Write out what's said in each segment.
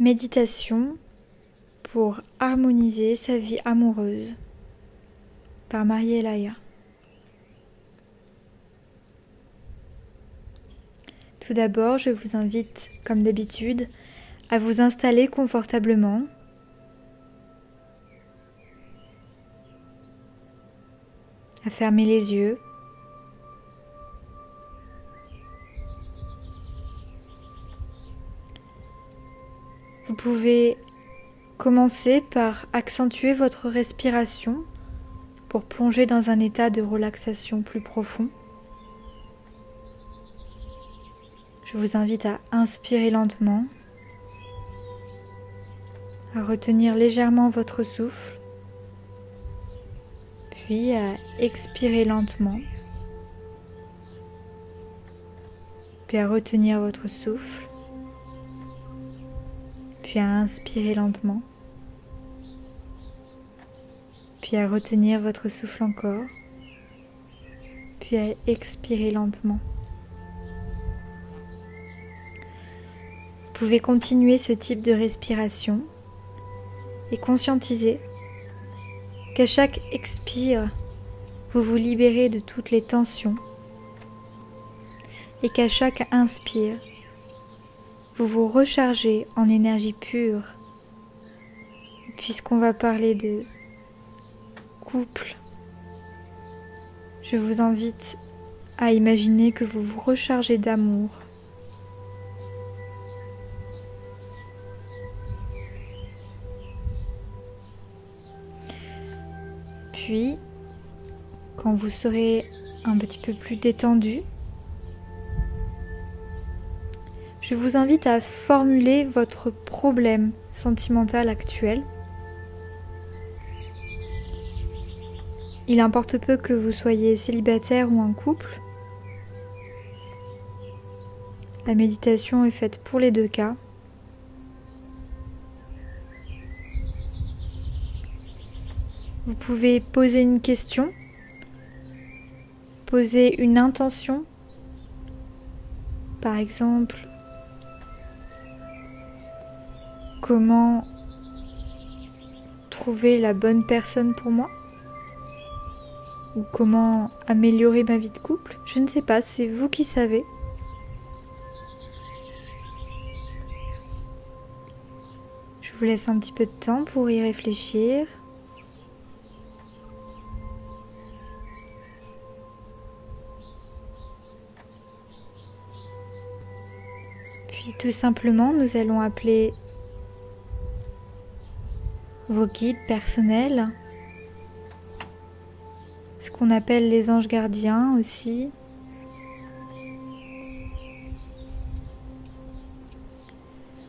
Méditation pour harmoniser sa vie amoureuse par Marielaya. Tout d'abord, je vous invite, comme d'habitude, à vous installer confortablement. À fermer les yeux. Vous pouvez commencer par accentuer votre respiration pour plonger dans un état de relaxation plus profond. Je vous invite à inspirer lentement, à retenir légèrement votre souffle, puis à expirer lentement, puis à retenir votre souffle, puis à inspirer lentement, puis à retenir votre souffle encore, puis à expirer lentement. Vous pouvez continuer ce type de respiration et conscientiser qu'à chaque expire, vous vous libérez de toutes les tensions et qu'à chaque inspire, vous vous rechargez en énergie pure. Puisqu'on va parler de couple, je vous invite à imaginer que vous vous rechargez d'amour. Puis, quand vous serez un petit peu plus détendu, je vous invite à formuler votre problème sentimental actuel. Il importe peu que vous soyez célibataire ou en couple. La méditation est faite pour les deux cas. Vous pouvez poser une question, poser une intention. Par exemple, comment trouver la bonne personne pour moi? Ou comment améliorer ma vie de couple? Je ne sais pas, c'est vous qui savez. Je vous laisse un petit peu de temps pour y réfléchir. Puis tout simplement, nous allons appeler vos guides personnels, ce qu'on appelle les anges gardiens aussi.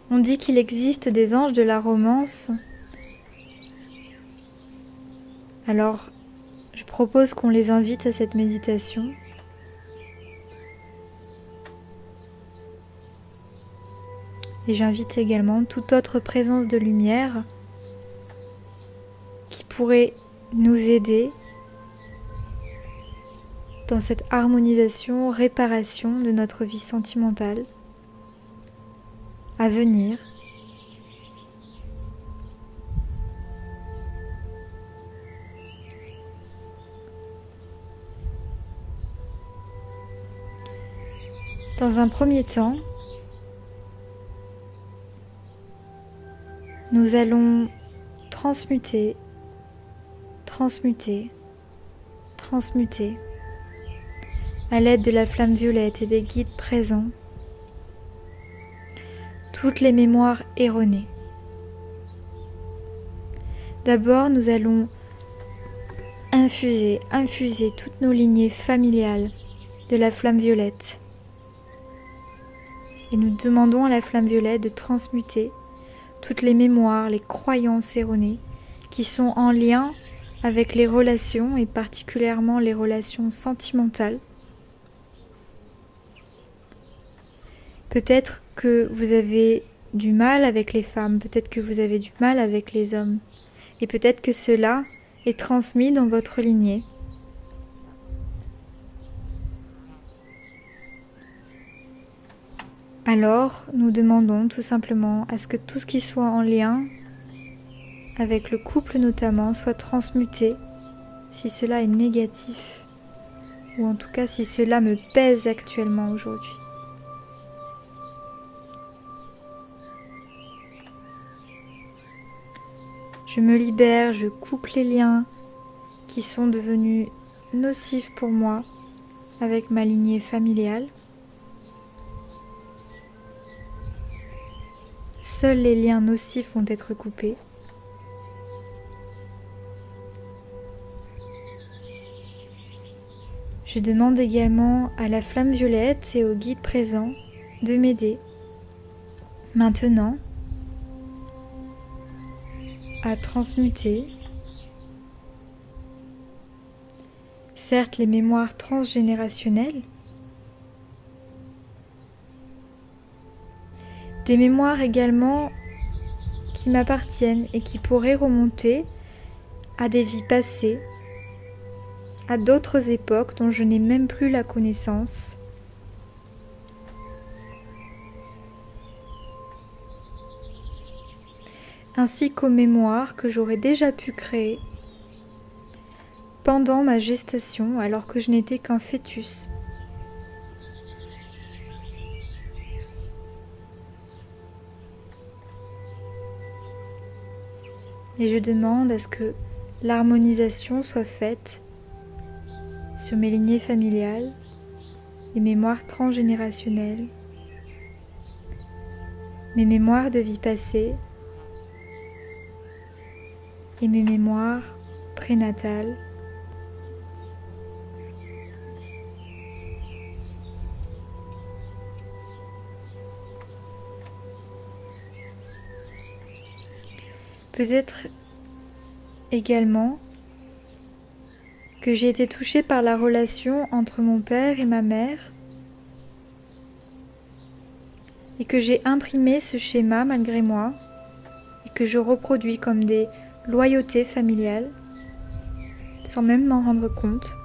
On dit qu'il existe des anges de la romance. Alors, je propose qu'on les invite à cette méditation. Et j'invite également toute autre présence de lumière qui pourrait nous aider dans cette harmonisation, réparation de notre vie sentimentale à venir. Dans un premier temps, nous allons transmuter à l'aide de la flamme violette et des guides présents toutes les mémoires erronées. D'abord, nous allons infuser toutes nos lignées familiales de la flamme violette. Et nous demandons à la flamme violette de transmuter toutes les mémoires, les croyances erronées qui sont en lien avec les relations et particulièrement les relations sentimentales. Peut-être que vous avez du mal avec les femmes, peut-être que vous avez du mal avec les hommes, et peut-être que cela est transmis dans votre lignée. Alors, nous demandons tout simplement à ce que tout ce qui soit en lien avec le couple notamment soit transmuté si cela est négatif ou en tout cas si cela me pèse actuellement aujourd'hui. Je me libère, je coupe les liens qui sont devenus nocifs pour moi avec ma lignée familiale. Seuls les liens nocifs vont être coupés. Je demande également à la flamme violette et au guide présent de m'aider maintenant à transmuter, certes, les mémoires transgénérationnelles, des mémoires également qui m'appartiennent et qui pourraient remonter à des vies passées, à d'autres époques dont je n'ai même plus la connaissance. Ainsi qu'aux mémoires que j'aurais déjà pu créer pendant ma gestation alors que je n'étais qu'un fœtus. Et je demande à ce que l'harmonisation soit faite sur mes lignées familiales, les mémoires transgénérationnelles, mes mémoires de vie passée et mes mémoires prénatales. Peut-être également que j'ai été touchée par la relation entre mon père et ma mère et que j'ai imprimé ce schéma malgré moi et que je reproduis comme des loyautés familiales sans même m'en rendre compte.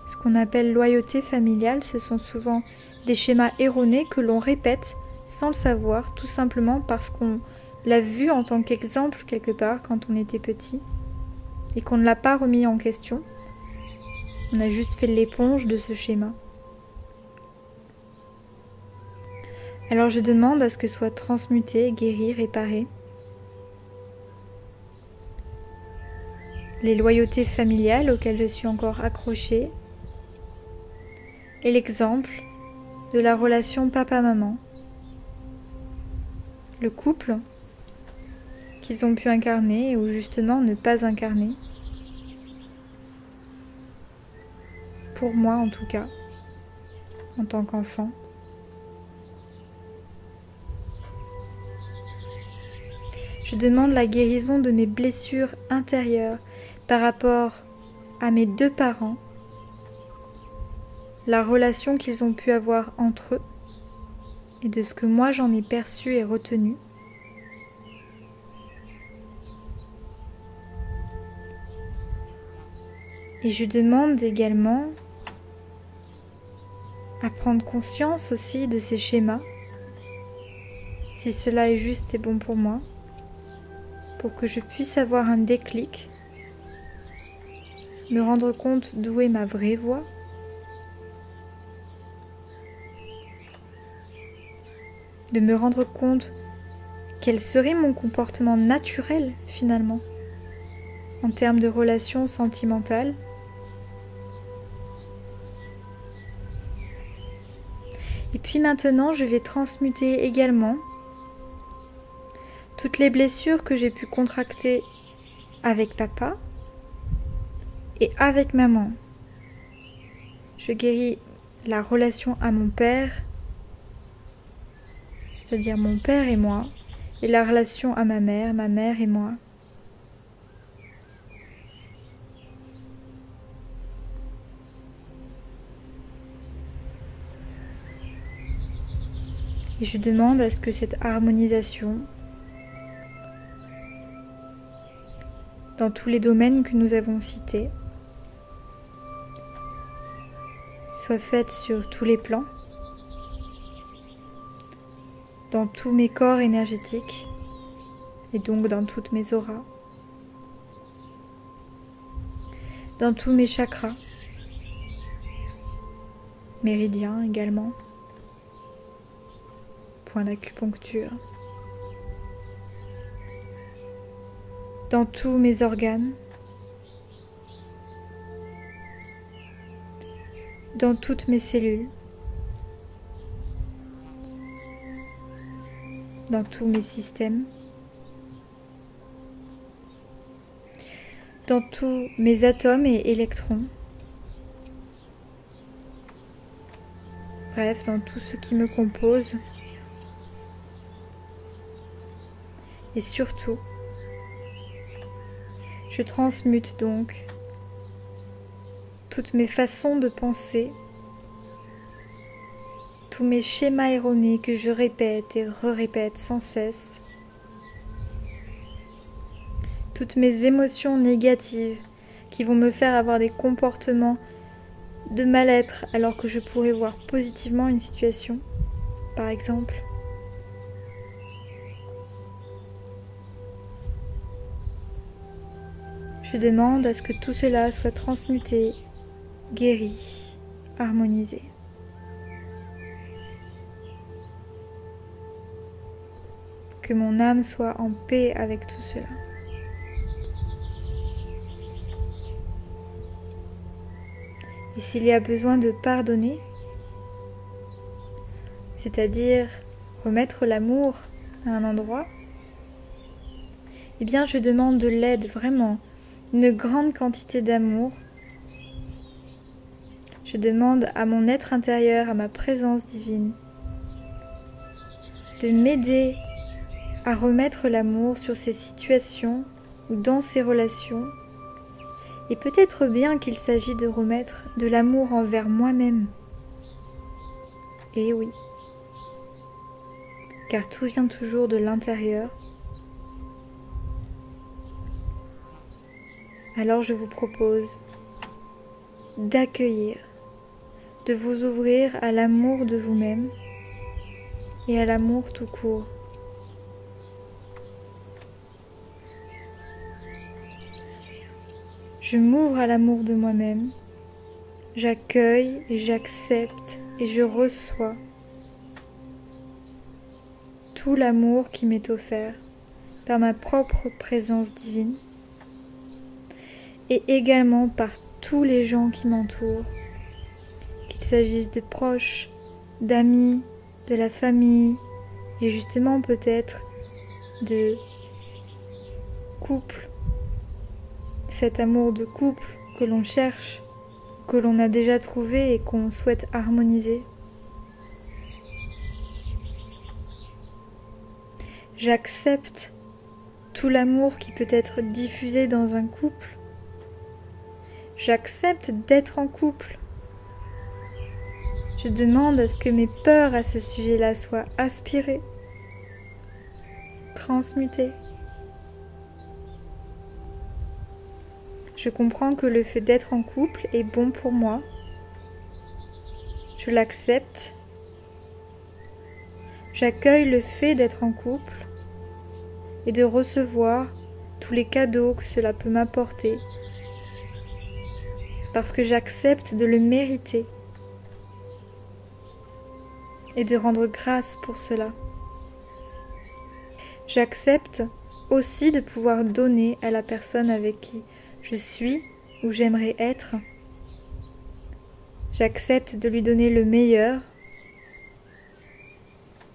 Ce qu'on appelle loyauté familiale, ce sont souvent des schémas erronés que l'on répète sans le savoir, tout simplement parce qu'on l'a vu en tant qu'exemple quelque part quand on était petit et qu'on ne l'a pas remis en question. On a juste fait l'éponge de ce schéma. Alors je demande à ce que soit transmuté, guéri, réparé les loyautés familiales auxquelles je suis encore accrochée et l'exemple de la relation papa-maman, le couple qu'ils ont pu incarner ou justement ne pas incarner, pour moi en tout cas, en tant qu'enfant. Je demande la guérison de mes blessures intérieures par rapport à mes deux parents, la relation qu'ils ont pu avoir entre eux et de ce que moi j'en ai perçu et retenu. Et je demande également à prendre conscience aussi de ces schémas, si cela est juste et bon pour moi, pour que je puisse avoir un déclic, me rendre compte d'où est ma vraie voix, de me rendre compte quel serait mon comportement naturel finalement, en termes de relations sentimentales. Et puis maintenant, je vais transmuter également toutes les blessures que j'ai pu contracter avec papa et avec maman. Je guéris la relation à mon père, c'est-à-dire mon père et moi, et la relation à ma mère et moi. Et je demande à ce que cette harmonisation, dans tous les domaines que nous avons cités, soit faite sur tous les plans, dans tous mes corps énergétiques et donc dans toutes mes auras, dans tous mes chakras, méridiens également, point d'acupuncture, dans tous mes organes, dans toutes mes cellules, dans tous mes systèmes, dans tous mes atomes et électrons, bref, dans tout ce qui me compose, et surtout, je transmute donc toutes mes façons de penser, tous mes schémas erronés que je répète et re-répète sans cesse, toutes mes émotions négatives qui vont me faire avoir des comportements de mal-être alors que je pourrais voir positivement une situation, par exemple. Je demande à ce que tout cela soit transmuté, guéri, harmonisé. Que mon âme soit en paix avec tout cela. Et s'il y a besoin de pardonner, c'est-à-dire remettre l'amour à un endroit, eh bien je demande de l'aide, vraiment, une grande quantité d'amour. Je demande à mon être intérieur, à ma présence divine, de m'aider à remettre l'amour sur ces situations ou dans ces relations. Et peut-être bien qu'il s'agit de remettre de l'amour envers moi-même. Et oui, car tout vient toujours de l'intérieur. Alors je vous propose d'accueillir, de vous ouvrir à l'amour de vous-même et à l'amour tout court. Je m'ouvre à l'amour de moi-même, j'accueille et j'accepte et je reçois tout l'amour qui m'est offert par ma propre présence divine et également par tous les gens qui m'entourent, qu'il s'agisse de proches, d'amis, de la famille et justement peut-être de couple. Cet amour de couple que l'on cherche, que l'on a déjà trouvé et qu'on souhaite harmoniser. J'accepte tout l'amour qui peut être diffusé dans un couple. J'accepte d'être en couple. Je demande à ce que mes peurs à ce sujet-là soient aspirées, transmutées. Je comprends que le fait d'être en couple est bon pour moi. Je l'accepte. J'accueille le fait d'être en couple et de recevoir tous les cadeaux que cela peut m'apporter parce que j'accepte de le mériter et de rendre grâce pour cela. J'accepte aussi de pouvoir donner à la personne avec qui je suis ou j'aimerais être. J'accepte de lui donner le meilleur,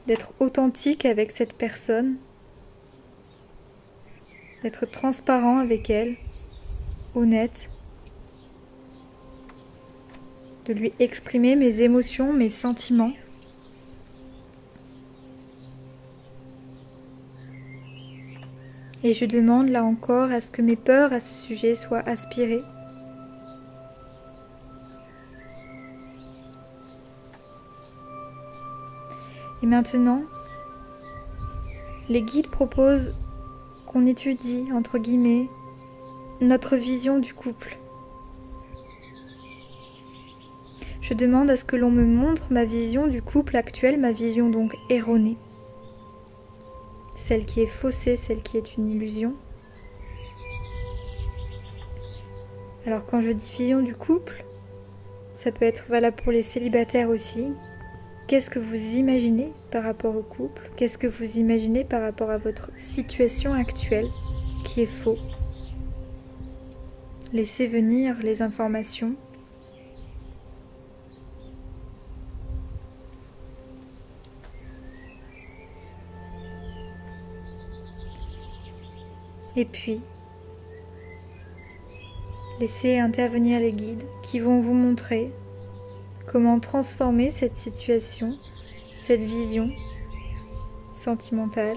d'être authentique avec cette personne, d'être transparent avec elle, honnête, de lui exprimer mes émotions, mes sentiments. Et je demande là encore à ce que mes peurs à ce sujet soient aspirées. Et maintenant, les guides proposent qu'on étudie, entre guillemets, notre vision du couple. Je demande à ce que l'on me montre ma vision du couple actuel, ma vision donc erronée. celle qui est faussée, celle qui est une illusion. Alors quand je dis vision du couple, ça peut être valable pour les célibataires aussi. Qu'est-ce que vous imaginez par rapport au couple? Qu'est-ce que vous imaginez par rapport à votre situation actuelle qui est faux? Laissez venir les informations. Et puis, laissez intervenir les guides qui vont vous montrer comment transformer cette situation, cette vision sentimentale,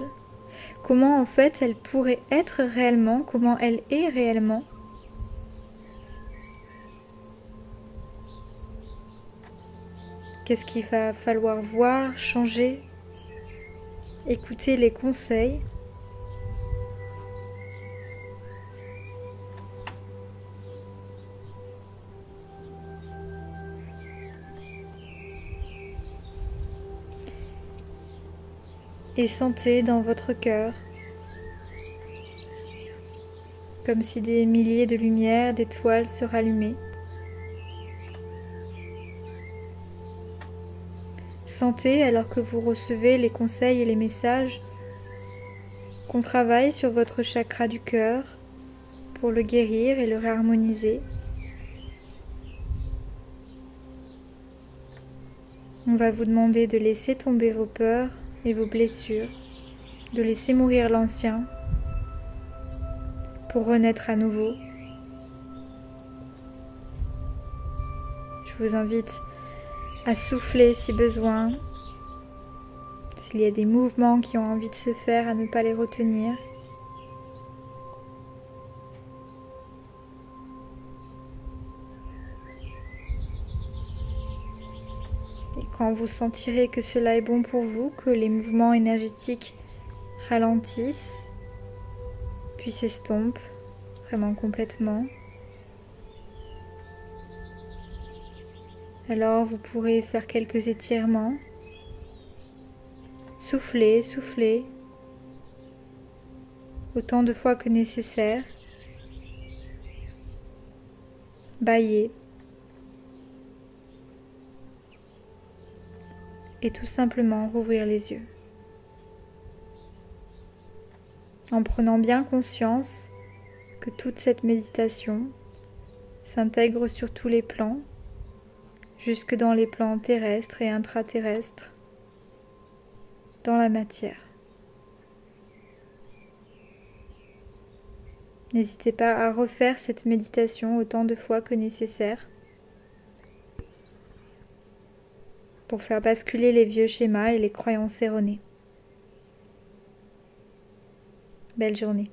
comment en fait elle pourrait être réellement, comment elle est réellement. Qu'est-ce qu'il va falloir voir, changer, écouter les conseils. Et sentez dans votre cœur comme si des milliers de lumières, d'étoiles se rallumaient. Sentez alors que vous recevez les conseils et les messages qu'on travaille sur votre chakra du cœur pour le guérir et le réharmoniser. On va vous demander de laisser tomber vos peurs et vos blessures, de laisser mourir l'ancien pour renaître à nouveau. Je vous invite à souffler si besoin, s'il y a des mouvements qui ont envie de se faire, à ne pas les retenir. Et quand vous sentirez que cela est bon pour vous, que les mouvements énergétiques ralentissent, puis s'estompent vraiment complètement, alors vous pourrez faire quelques étirements. Soufflez, soufflez, autant de fois que nécessaire. Bâillez. Et tout simplement rouvrir les yeux. En prenant bien conscience que toute cette méditation s'intègre sur tous les plans, jusque dans les plans terrestres et intraterrestres, dans la matière. N'hésitez pas à refaire cette méditation autant de fois que nécessaire pour faire basculer les vieux schémas et les croyances erronées. Belle journée.